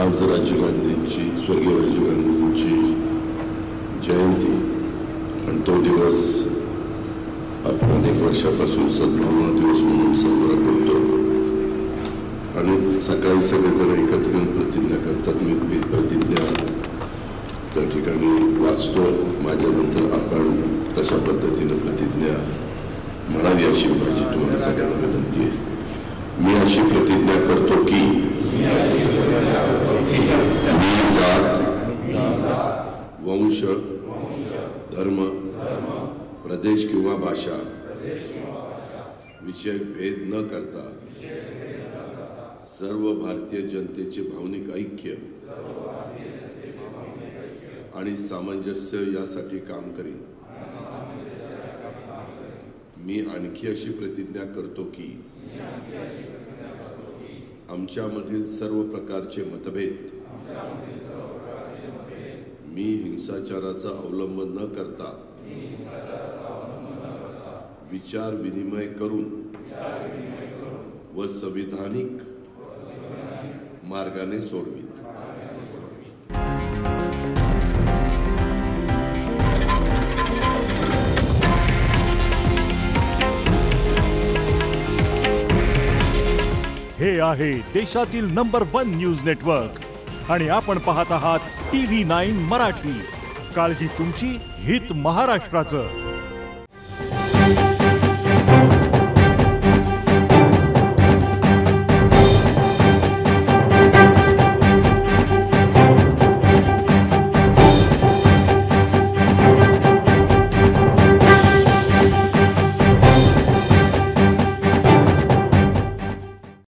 आज राजीव गांधींची, स्वर्गीय राजीव गांधींची जयंती आणि तो दिवस आपण अनेक वर्षापासून सद्भावना दिवस म्हणून साजरा करतो आणि सकाळी सगळेजण एकत्र येऊन प्रतिज्ञा करतात. मी प्रतिज्ञा त्या ठिकाणी वाचतो. माझ्यानंतर आपण तशा पद्धतीने प्रतिज्ञा म्हणावी अशी माझी तुम्हाला सगळ्यांना विनंती आहे. मी अशी प्रतिज्ञा करतो की मी जात, वंश, धर्म, प्रदेश किंवा भाषा विषय भेद न करता सर्व भारतीय जनतेचे भावनिक ऐक्य आणि सामंजस्य यासाठी काम करीन. मी आणखी अशी प्रतिज्ञा करतो की आमच्यामधील सर्व प्रकारचे मतभेद मी हिंसाचाराचा अवलंब न करता विचार विनिमय करून व संविधानिक मार्गाने सोडवीन. हे आहे देशातील नंबर 1 न्यूज नेटवर्क आणि आपण पाहत आहात TV9 मराठी. काळजी तुमची, हित महाराष्ट्राचं.